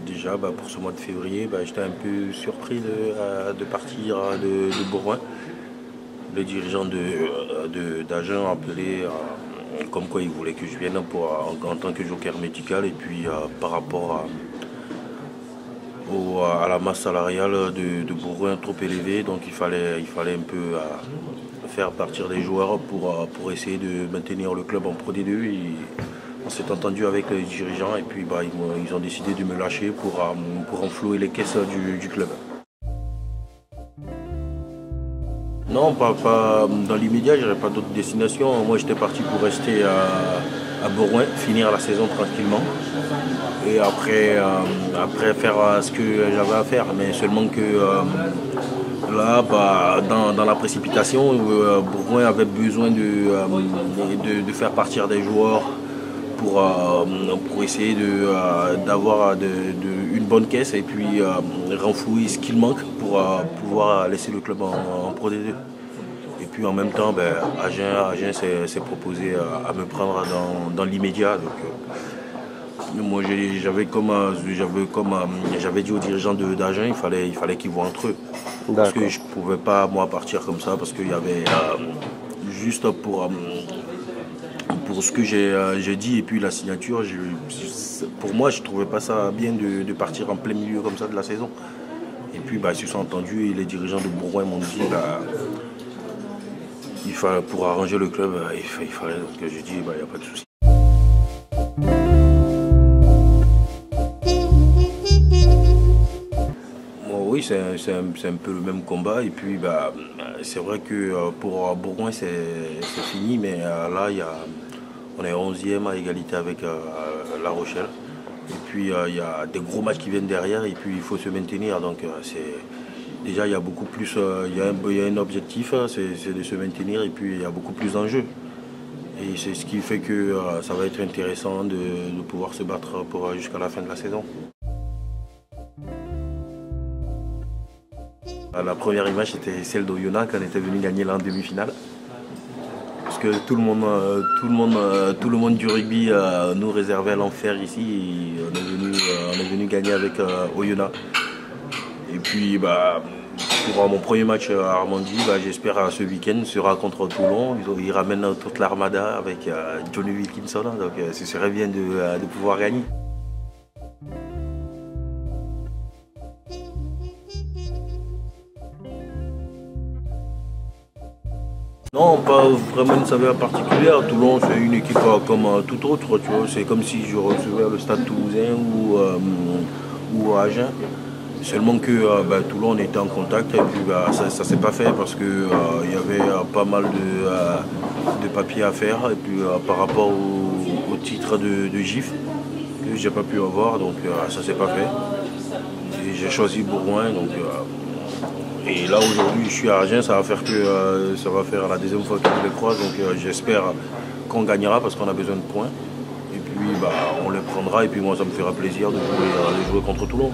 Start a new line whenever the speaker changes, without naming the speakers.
Déjà pour ce mois de février, j'étais un peu surpris de partir de Bourgoin. Le dirigeant d'Agen a appelé comme quoi il voulait que je vienne en tant que joker médical et puis par rapport à la masse salariale de Bourgoin trop élevée, donc il fallait un peu faire partir des joueurs pour essayer de maintenir le club en Pro D2. On s'est entendu avec les dirigeants et puis ils ont décidé de me lâcher pour renflouer les caisses du club. Non, pas dans l'immédiat, j'aurais pas d'autres destinations. Moi j'étais parti pour rester à Bourgoin, finir la saison tranquillement. Et après faire ce que j'avais à faire. Mais seulement que là, dans la précipitation, Bourgoin avait besoin de faire partir des joueurs pour essayer d'avoir une bonne caisse et puis renflouer ce qu'il manque pour pouvoir laisser le club en Pro D2. Et puis en même temps, Agen s'est proposé à me prendre dans l'immédiat. Donc, moi j'avais dit aux dirigeants d'Agen, il fallait qu'ils voient entre eux. Parce que je ne pouvais pas moi partir comme ça, parce qu'il y avait juste pour ce que j'ai dit et puis la signature, pour moi je ne trouvais pas ça bien de partir en plein milieu comme ça de la saison. Et puis ils se sont entendus et les dirigeants de Bourgoin m'ont dit pour arranger le club, il fallait, donc j'ai dit il n'y a pas de souci. Oui, c'est un peu le même combat. Et puis, c'est vrai que pour Bourgoin, c'est fini. Mais là, on est 11e à égalité avec La Rochelle. Et puis, il y a des gros matchs qui viennent derrière. Et puis, il faut se maintenir. Donc, déjà, il y a beaucoup plus. Il y a un objectif, c'est de se maintenir. Et puis, il y a beaucoup plus d'enjeux. Et c'est ce qui fait que ça va être intéressant de pouvoir se battre jusqu'à la fin de la saison. La première image c'était celle d'Oyonnax quand on était venu gagner là en demi-finale. Parce que tout le monde du rugby nous réservait l'enfer ici. Et on est venu gagner avec Oyonnax. Et puis pour mon premier match à Armandie, j'espère ce week-end sera contre Toulon. Ils ramènent toute l'armada avec Johnny Wilkinson. Donc ce serait bien de pouvoir gagner. Non, pas vraiment une saveur particulière. Toulon, c'est une équipe comme toute autre. Tu vois. C'est comme si je recevais le Stade Toulousain ou Agen. Seulement que Toulon, on était en contact et puis ça ne s'est pas fait parce qu'il y avait pas mal de papiers à faire. Et puis par rapport au titre de GIF que j'ai pas pu avoir, donc ça ne s'est pas fait. Et j'ai choisi Bourgoin. Et là aujourd'hui je suis à Agen, ça va faire la deuxième fois que je les croise, donc j'espère qu'on gagnera parce qu'on a besoin de points. Et puis on les prendra et puis moi ça me fera plaisir de jouer contre Toulon.